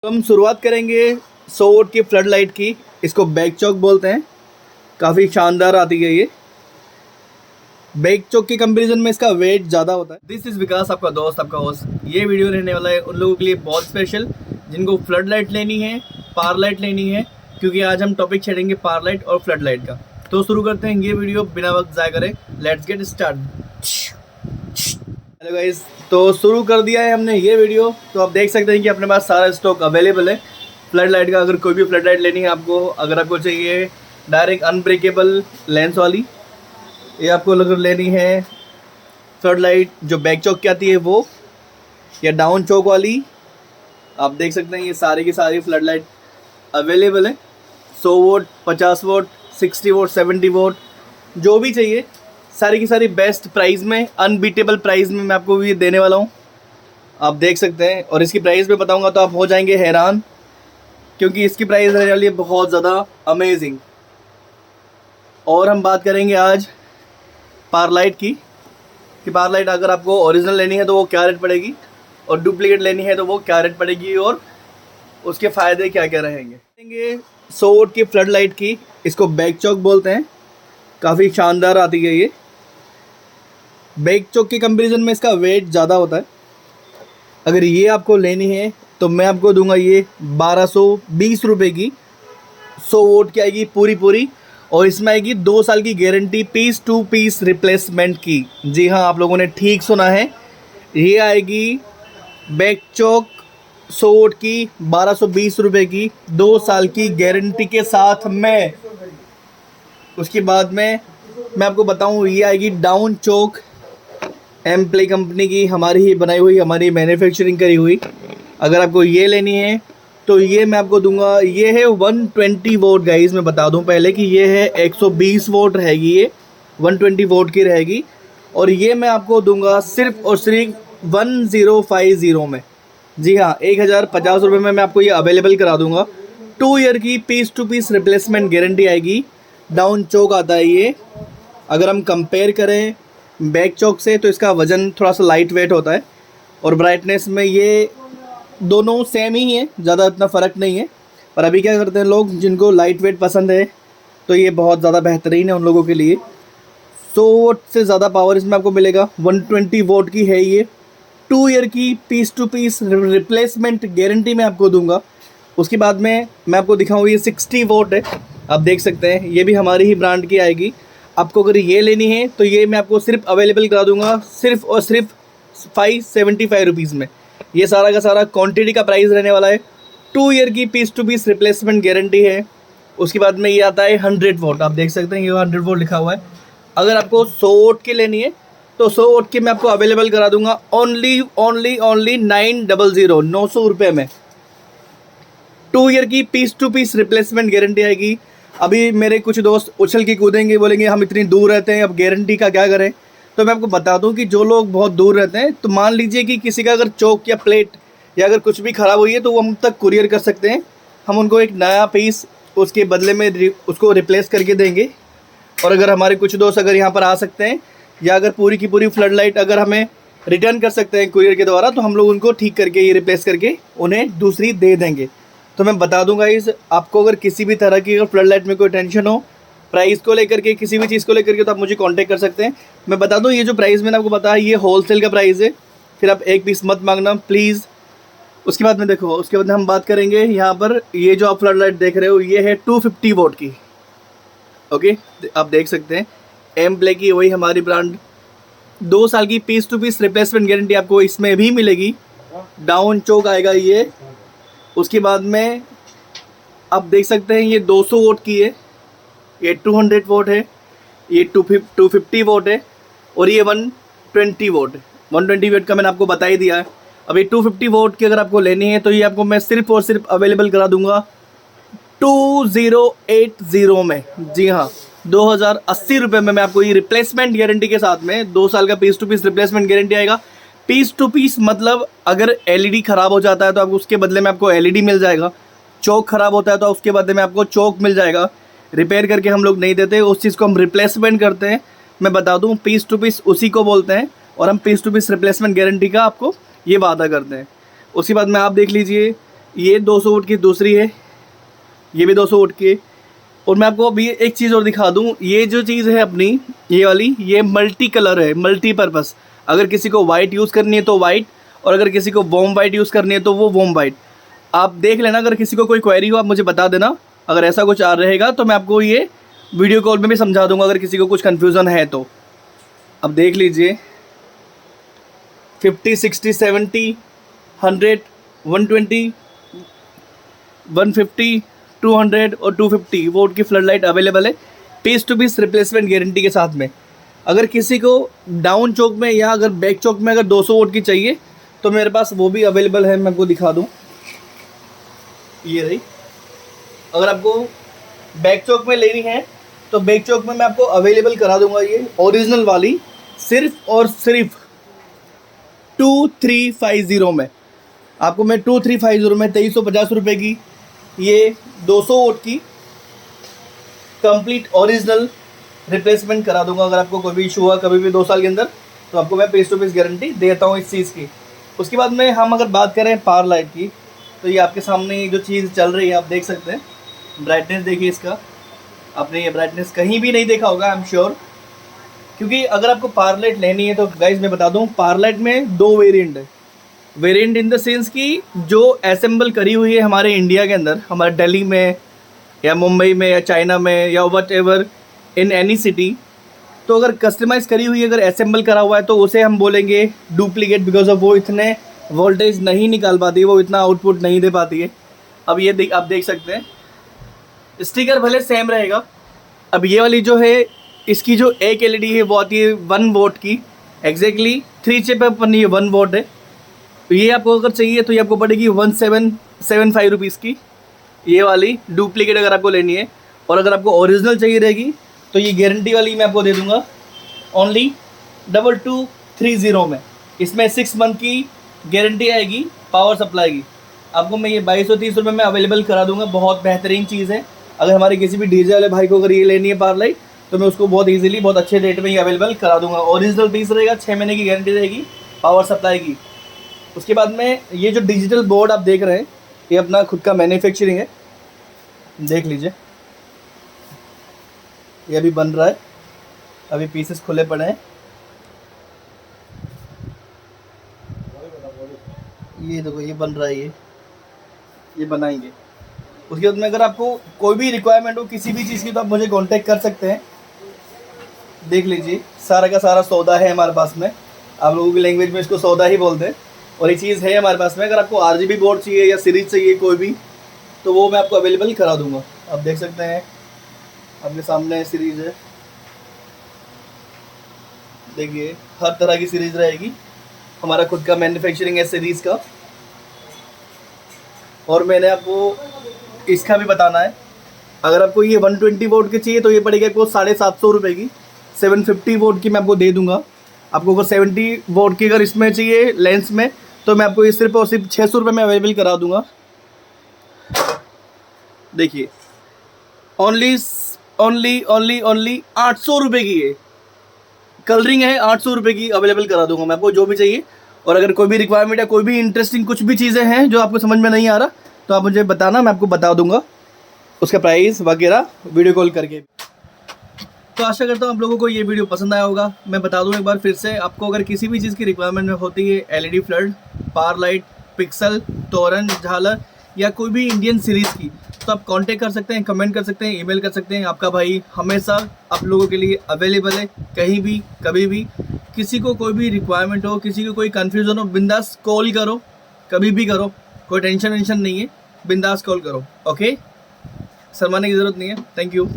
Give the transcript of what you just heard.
तो हम शुरुआत करेंगे 100 वोट की फ्लड लाइट की। इसको बैक चौक बोलते हैं। काफ़ी शानदार आती है ये। बैक चौक के कंपैरिजन में इसका वेट ज़्यादा होता है। दिस इज़ विकास, आपका दोस्त, आपका होस्ट। ये वीडियो रहने वाला है उन लोगों के लिए बहुत स्पेशल जिनको फ्लड लाइट लेनी है, पावर लाइट लेनी है, क्योंकि आज हम टॉपिक छेड़ेंगे पावर लाइट और फ्लड लाइट का। तो शुरू करते हैं ये वीडियो बिना वक्त ज़ाया करें। Let's get start. Hello guys, तो शुरू कर दिया है हमने ये वीडियो। तो आप देख सकते हैं कि अपने पास सारा स्टॉक अवेलेबल है फ्लड लाइट का। अगर कोई भी फ्लड लाइट लेनी है आपको, अगर आपको चाहिए डायरेक्ट अनब्रेकेबल लेंस वाली, ये आपको अगर लेनी है फ्लड लाइट जो बैक चौक की आती है वो, या डाउन चौक वाली, आप देख सकते हैं ये सारी की सारी फ्लड लाइट अवेलेबल है। 100 वोट, 50 वोट, 60 वोट, 70 वोट, जो भी चाहिए सारी की सारी बेस्ट प्राइस में, अनबीटेबल प्राइस में मैं आपको ये देने वाला हूँ। आप देख सकते हैं, और इसकी प्राइस में बताऊँगा तो आप हो जाएंगे हैरान, क्योंकि इसकी प्राइस रहने वाली है बहुत ज़्यादा अमेजिंग। और हम बात करेंगे आज पावर लाइट की, कि पावर लाइट अगर आपको ओरिजिनल लेनी है तो वो क्या रेट पड़ेगी, और डुप्लीकेट लेनी है तो वो क्या रेट पड़ेगी, और उसके फ़ायदे क्या क्या रहेंगे। 100 वोट की फ्लड लाइट की, इसको बैक चौक बोलते हैं। काफ़ी शानदार आती है ये। बैक चौक के कंपैरिजन में इसका वेट ज़्यादा होता है। अगर ये आपको लेनी है तो मैं आपको दूंगा ये 1220 रुपये की। 100 वोट की आएगी पूरी, और इसमें आएगी 2 साल की guarantee piece to piece replacement की। जी हाँ, आप लोगों ने ठीक सुना है, ये आएगी बैक चौक 100 वोट की 1220 रुपये की, 2 साल की गारंटी के साथ में। उसके बाद में मैं आपको बताऊं, ये आएगी डाउन चौक एमप्ले कंपनी की, हमारी ही बनाई हुई, हमारी मैन्युफैक्चरिंग करी हुई। अगर आपको ये लेनी है तो ये मैं आपको दूंगा, ये है 120 वोट गाइस। मैं बता दूं पहले कि ये है 120 वोट रहेगी, ये 120 वोट की रहेगी, और ये मैं आपको दूंगा सिर्फ और सिर्फ 1050 में। जी हाँ, 1050 रुपये में मैं आपको ये अवेलेबल करा दूंगा। 2 ईयर की piece to piece replacement guarantee आएगी। डाउन चौक आता है ये। अगर हम कंपेयर करें बैक चौक से तो इसका वज़न थोड़ा सा लाइट वेट होता है, और ब्राइटनेस में ये दोनों सेम ही है, ज़्यादा इतना फ़र्क नहीं है। पर अभी क्या करते हैं लोग, जिनको लाइट वेट पसंद है तो ये बहुत ज़्यादा बेहतरीन है उन लोगों के लिए। 100 वोट से ज़्यादा पावर इसमें आपको मिलेगा। 120 वोट की है ये। 2 ईयर की piece to piece replacement guarantee मैं आपको दूंगा। उसके बाद में मैं आपको दिखाऊँ, ये 60 वोट है, आप देख सकते हैं, ये भी हमारी ही ब्रांड की आएगी। आपको अगर ये लेनी है तो ये मैं आपको सिर्फ अवेलेबल करा दूंगा सिर्फ और सिर्फ 575 रुपीज़ में। ये सारा का सारा क्वांटिटी का प्राइस रहने वाला है। 2 ईयर की piece to piece replacement guarantee है। उसके बाद में ये आता है 100 वोट, आप देख सकते हैं ये 100 वोट लिखा हुआ है। अगर आपको 100 वोट की लेनी है तो 100 वोट की मैं आपको अवेलेबल करा दूंगा ओनली 900, 900 रुपये में। 2 ईयर की piece to piece replacement guarantee आएगी। अभी मेरे कुछ दोस्त उछल के कूदेंगे, बोलेंगे हम इतनी दूर रहते हैं, अब गारंटी का क्या करें। तो मैं आपको बता दूं कि जो लोग बहुत दूर रहते हैं, तो मान लीजिए कि किसी का अगर चौक या प्लेट या अगर कुछ भी ख़राब हुई है तो वो हम तक कुरियर कर सकते हैं। हम उनको एक नया पीस उसके बदले में उसको रिप्लेस करके देंगे। और अगर हमारे कुछ दोस्त अगर यहाँ पर आ सकते हैं, या अगर पूरी की पूरी फ्लड लाइट अगर हमें रिटर्न कर सकते हैं कुरियर के द्वारा, तो हम लोग उनको ठीक करके ये रिप्लेस करके उन्हें दूसरी दे देंगे। तो मैं बता दूंगा इस आपको, अगर किसी भी तरह की अगर फ्लड लाइट में कोई टेंशन हो प्राइस को लेकर के, किसी भी चीज़ को लेकर के, तो आप मुझे कांटेक्ट कर सकते हैं। मैं बता दूं, ये जो प्राइस मैंने आपको बताया ये होलसेल का प्राइस है, फिर आप एक पीस मत मांगना प्लीज़। उसके बाद में देखो, उसके बाद हम बात करेंगे यहाँ पर, ये जो आप फ्लड लाइट देख रहे हो ये है 250 वोट की। ओके, आप देख सकते हैं एमप्ले की, वही हमारी ब्रांड। 2 साल की piece to piece replacement guarantee आपको इसमें भी मिलेगी। डाउन चौक आएगा ये। उसके बाद में आप देख सकते हैं ये 200 वोट की है, ये 200 वोट है, ये 250 वोट है, और ये 120 वोट है। 120 वोट का मैंने आपको बता ही दिया है। अभी 250 वोट की अगर आपको लेनी है तो ये आपको मैं सिर्फ और सिर्फ अवेलेबल करा दूंगा 2080 में। जी हाँ, 2080 रुपये में मैं आपको ये रिप्लेसमेंट गारंटी के साथ में 2 साल का piece to piece replacement guarantee आएगा। पीस टू पीस मतलब अगर एलईडी ख़राब हो जाता है तो आपको उसके बदले में आपको एलईडी मिल जाएगा। चौक ख़राब होता है तो उसके बदले में आपको चौक मिल जाएगा। रिपेयर करके हम लोग नहीं देते, उस चीज़ को हम रिप्लेसमेंट करते हैं। मैं बता दूं, पीस टू पीस उसी को बोलते हैं, और हम piece to piece replacement guarantee का आपको ये वादा करते हैं। उसके बाद में आप देख लीजिए, ये 200 वोट की दूसरी है, ये भी 200 वोट की है। और मैं आपको अभी एक चीज़ और दिखा दूँ, ये जो चीज़ है अपनी ये वाली, ये मल्टी कलर है, मल्टीपर्पज़। अगर किसी को वाइट यूज़ करनी है तो वाइट, और अगर किसी को वॉर्म वाइट यूज़ करनी है तो वो वॉर्म वाइट। आप देख लेना, अगर किसी को कोई क्वेरी हो आप मुझे बता देना। अगर ऐसा कुछ आ रहेगा तो मैं आपको ये वीडियो कॉल में भी समझा दूंगा, अगर किसी को कुछ कन्फ्यूज़न है तो। अब देख लीजिए 50, 60, 70, 100, 120, 150, 200 और 250 वोट की फ्लड लाइट अवेलेबल है, piece to piece replacement guarantee के साथ में। अगर किसी को डाउन चौक में या अगर बैक चौक में अगर 200 वोट की चाहिए तो मेरे पास वो भी अवेलेबल है, मैं आपको दिखा दूँ। ये रही, अगर आपको बैक चौक में लेनी है तो बैक चौक में मैं आपको अवेलेबल करा दूंगा ये ओरिजिनल वाली, सिर्फ और सिर्फ 2350 में। आपको मैं 2350 में 2350 रुपये की ये 200 वोट की कंप्लीट ओरिजिनल रिप्लेसमेंट करा दूंगा। अगर आपको कोई भी इशू हुआ कभी भी 2 साल के अंदर तो आपको मैं पीस टू पीस गारंटी देता हूँ इस चीज़ की। उसके बाद में हम अगर बात करें पावर लाइट की, तो ये आपके सामने जो चीज़ चल रही है आप देख सकते हैं। ब्राइटनेस देखिए इसका, आपने ये ब्राइटनेस कहीं भी नहीं देखा होगा आई एम श्योर। क्योंकि अगर आपको पावर लाइट लेनी है तो गाइज मैं बता दूं, पावर लाइट में 2 वेरिएंट है। वेरिएंट इन द सेंस कि जो असेंबल करी हुई है हमारे इंडिया के अंदर, हमारे दिल्ली में या मुंबई में या चाइना में या what ever in any city, तो अगर कस्टमाइज़ करी हुई अगर असेंबल करा हुआ है तो उसे हम बोलेंगे डुप्लीकेट, बिकॉज ऑफ वो इतने वोल्टेज नहीं निकाल पाती है, वो इतना आउटपुट नहीं दे पाती है। अब ये आप देख सकते हैं, स्टिकर भले सेम रहेगा। अब ये वाली जो है इसकी जो एक एलईडी है वो आती है 1 वोट की, एग्जैक्टली 3 चिप पर ये 1 वोट है। तो ये आपको अगर चाहिए तो ये आपको पड़ेगी 1775 रुपीज़ की, ये वाली डुप्लीकेट अगर आपको लेनी है। और अगर आपको ओरिजिनल चाहिए रहेगी तो ये गारंटी वाली मैं आपको दे दूंगा ओनली 2230 में। इसमें 6 मंथ की गारंटी आएगी पावर सप्लाई की। आपको मैं ये 2230 रुपये में अवेलेबल करा दूंगा। बहुत बेहतरीन चीज़ है। अगर हमारे किसी भी डीजे वाले भाई को अगर ये लेनी है पावर लाइट तो मैं उसको बहुत इजीली बहुत अच्छे रेट में ये अवेलेबल करा दूंगा। ओरिजिनल पीस रहेगा, 6 महीने की गारंटी रहेगी पावर सप्लाई की। उसके बाद में ये जो डिजिटल बोर्ड आप देख रहे हैं ये अपना खुद का मैन्युफैक्चरिंग है, देख लीजिए। ये अभी बन रहा है, अभी पीसेस खुले पड़े हैं। ये देखो ये बन रहा है, ये बनाएंगे। उसके बाद में अगर आपको कोई भी रिक्वायरमेंट हो किसी भी चीज़ की तो आप मुझे कांटेक्ट कर सकते हैं। देख लीजिए सारा का सारा सौदा है हमारे पास में, आप लोगों की लैंग्वेज में इसको सौदा ही बोलते हैं। और ये चीज़ है हमारे पास में। अगर आपको RGB बोर्ड चाहिए या सीरीज चाहिए कोई भी तो वो मैं आपको अवेलेबल करा दूंगा। आप देख सकते हैं आपके सामने सीरीज है, देखिए हर तरह की सीरीज रहेगी। हमारा खुद का मैन्युफैक्चरिंग है सीरीज़ का। और मैंने आपको इसका भी बताना है, अगर आपको ये 120 वोट की चाहिए तो ये पड़ेगी आपको 750 रुपये की। 750 वोट की मैं आपको दे दूंगा। आपको अगर 70 वोट की अगर इसमें चाहिए लेंस में तो मैं आपको ये सिर्फ और सिर्फ 600 रुपये में अवेलेबल करा दूंगा। देखिए ओनली 800 रुपये की है, कलरिंग है 800 रुपये की अवेलेबल करा दूंगा मैं आपको जो भी चाहिए। और अगर कोई भी रिक्वायरमेंट या कोई भी इंटरेस्टिंग कुछ भी चीज़ें हैं जो आपको समझ में नहीं आ रहा तो आप मुझे बताना, मैं आपको बता दूंगा उसका प्राइस वगैरह वीडियो कॉल करके। तो आशा करता हूँ आप लोगों को ये वीडियो पसंद आया होगा। मैं बता दूं एक बार फिर से, आपको अगर किसी भी चीज़ की रिक्वायरमेंट में होती है, LED flood, power light, pixel, तोरण, झालर या कोई भी इंडियन सीरीज़ की, तो आप कांटेक्ट कर सकते हैं, कमेंट कर सकते हैं, ईमेल कर सकते हैं। आपका भाई हमेशा आप लोगों के लिए अवेलेबल है, कहीं भी कभी भी। किसी को कोई भी रिक्वायरमेंट हो, किसी को कोई कन्फ्यूज़न हो, बिंदास कॉल करो, कभी भी करो, कोई टेंशन नहीं है, बिंदास कॉल करो। ओके, शर्माने की ज़रूरत नहीं है। Thank you.